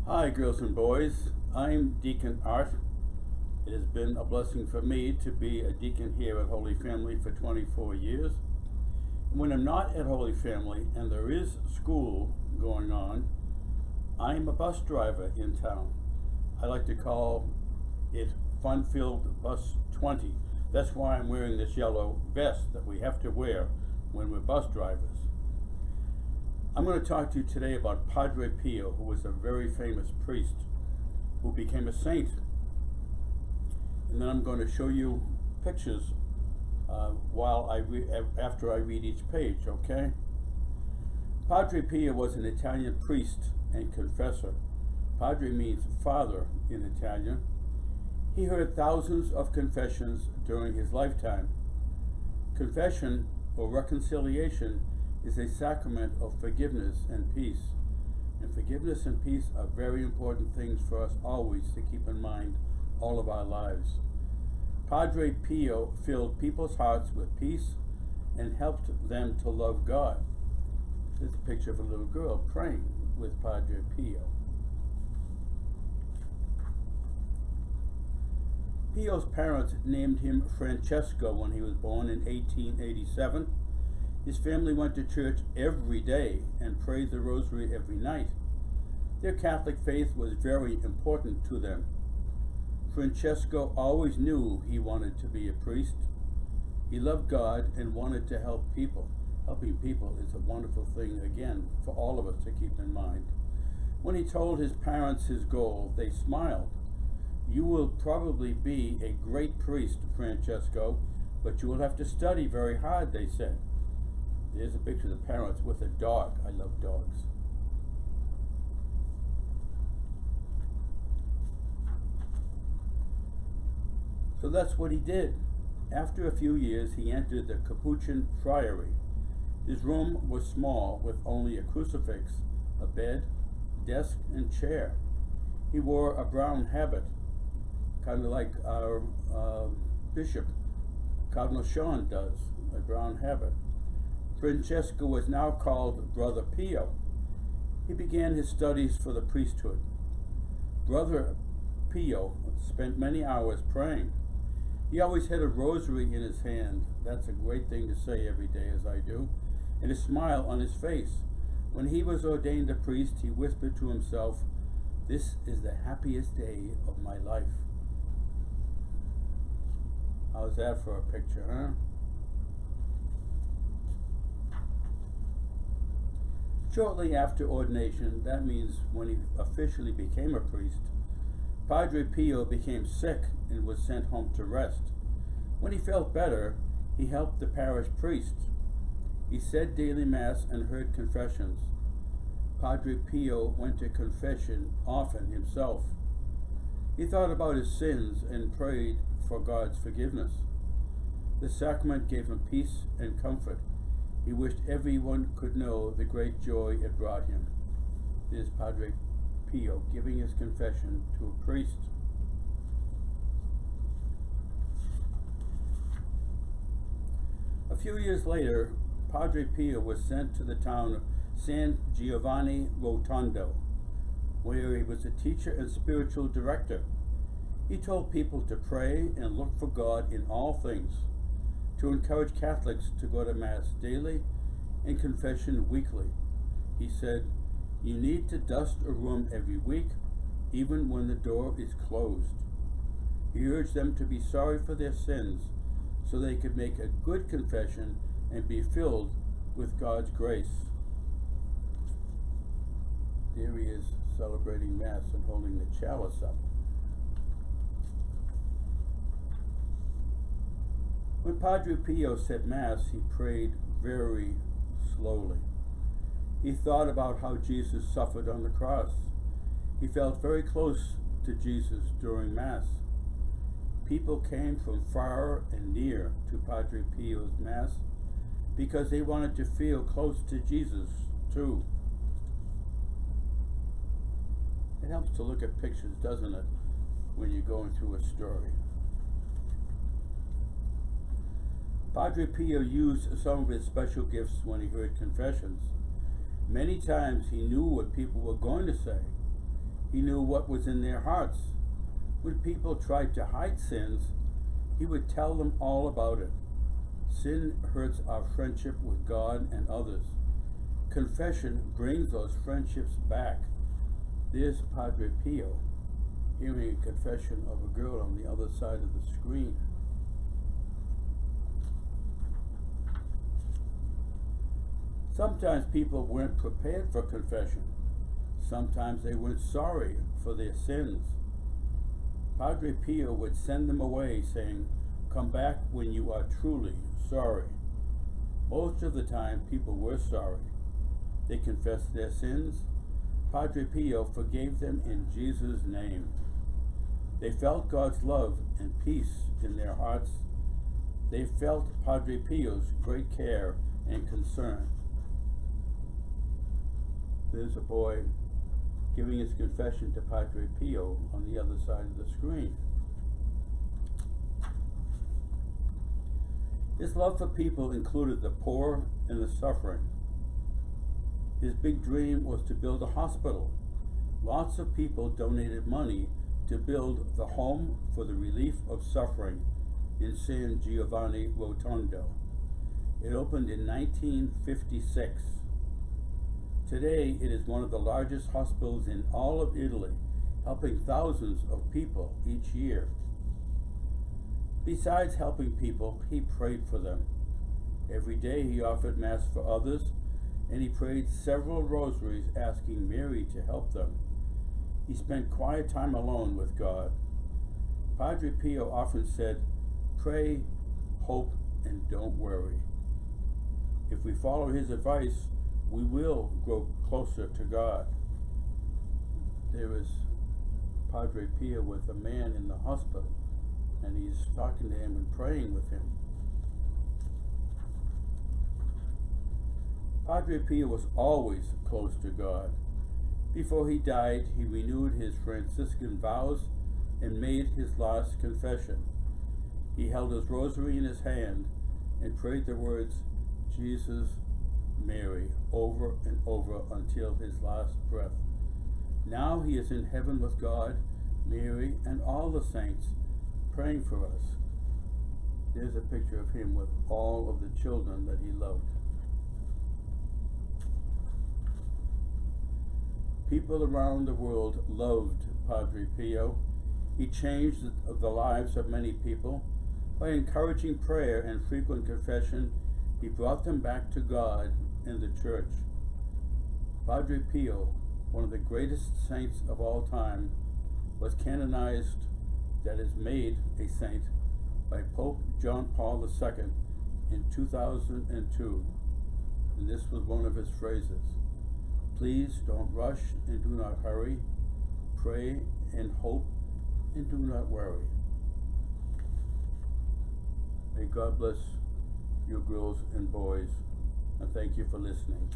Hi, girls and boys. I'm Deacon Art. It has been a blessing for me to be a deacon here at Holy Family for 24 years. When I'm not at Holy Family and there is school going on, I'm a bus driver in town. I like to call it Fun-Filled Bus 20. That's why I'm wearing this yellow vest that we have to wear when we're bus drivers. I'm going to talk to you today about Padre Pio, who was a very famous priest who became a saint. And then I'm going to show you pictures after I read each page, okay? Padre Pio was an Italian priest and confessor. Padre means father in Italian. He heard thousands of confessions during his lifetime. Confession or reconciliation is a sacrament of forgiveness and peace. And forgiveness and peace are very important things for us always to keep in mind all of our lives. Padre Pio filled people's hearts with peace and helped them to love God. There's a picture of a little girl praying with Padre Pio. Pio's parents named him Francesco when he was born in 1887. His family went to church every day and prayed the rosary every night. Their Catholic faith was very important to them. Francesco always knew he wanted to be a priest. He loved God and wanted to help people. Helping people is a wonderful thing, again, for all of us to keep in mind. When he told his parents his goal, they smiled. "You will probably be a great priest, Francesco, but you will have to study very hard," they said. There's a picture of the parents with a dog. I love dogs. So that's what he did. After a few years, he entered the Capuchin friary. His room was small, with only a crucifix, a bed, desk, and chair. He wore a brown habit, kind of like our bishop, Cardinal Sean, does, a brown habit. Francesco was now called Brother Pio. He began his studies for the priesthood. Brother Pio spent many hours praying. He always had a rosary in his hand. That's a great thing to say every day, as I do, and a smile on his face. When he was ordained a priest, he whispered to himself, "This is the happiest day of my life." How's that for a picture, huh? Shortly after ordination, that means when he officially became a priest, Padre Pio became sick and was sent home to rest. When he felt better, he helped the parish priest. He said daily mass and heard confessions. Padre Pio went to confession often himself. He thought about his sins and prayed for God's forgiveness. The sacrament gave him peace and comfort. He wished everyone could know the great joy it brought him. This is Padre Pio giving his confession to a priest. A few years later, Padre Pio was sent to the town of San Giovanni Rotondo, where he was a teacher and spiritual director. He told people to pray and look for God in all things, to encourage Catholics to go to Mass daily and confession weekly. He said, "You need to dust a room every week, even when the door is closed." He urged them to be sorry for their sins so they could make a good confession and be filled with God's grace. There he is celebrating Mass and holding the chalice up. When Padre Pio said Mass, he prayed very slowly. He thought about how Jesus suffered on the cross. He felt very close to Jesus during Mass. People came from far and near to Padre Pio's Mass because they wanted to feel close to Jesus too. It helps to look at pictures, doesn't it, when you're going through a story. Padre Pio used some of his special gifts when he heard confessions. Many times he knew what people were going to say. He knew what was in their hearts. When people tried to hide sins, he would tell them all about it. Sin hurts our friendship with God and others. Confession brings those friendships back. There's Padre Pio hearing a confession of a girl on the other side of the screen. Sometimes people weren't prepared for confession. Sometimes they weren't sorry for their sins. Padre Pio would send them away saying, "Come back when you are truly sorry." Most of the time people were sorry. They confessed their sins. Padre Pio forgave them in Jesus' name. They felt God's love and peace in their hearts. They felt Padre Pio's great care and concern. There's a boy giving his confession to Padre Pio on the other side of the screen. His love for people included the poor and the suffering. His big dream was to build a hospital. Lots of people donated money to build the Home for the Relief of Suffering in San Giovanni Rotondo. It opened in 1956. Today, it is one of the largest hospitals in all of Italy, helping thousands of people each year. Besides helping people, he prayed for them. Every day he offered Mass for others, and he prayed several rosaries asking Mary to help them. He spent quiet time alone with God. Padre Pio often said, "Pray, hope, and don't worry." If we follow his advice, we will grow closer to God. There is Padre Pio with a man in the hospital, and he's talking to him and praying with him. Padre Pio was always close to God. Before he died, he renewed his Franciscan vows and made his last confession. He held his rosary in his hand and prayed the words, "Jesus, Mary," over and over until his last breath. Now he is in heaven with God, Mary, and all the saints praying for us. There's a picture of him with all of the children that he loved. People around the world loved Padre Pio. He changed the lives of many people. By encouraging prayer and frequent confession, he brought them back to God and the Church. Padre Pio, one of the greatest saints of all time, was canonized, that is, made a saint, by Pope John Paul II in 2002. And this was one of his phrases: "Please don't rush and do not hurry. Pray and hope and do not worry." May God bless you girls and boys, and thank you for listening.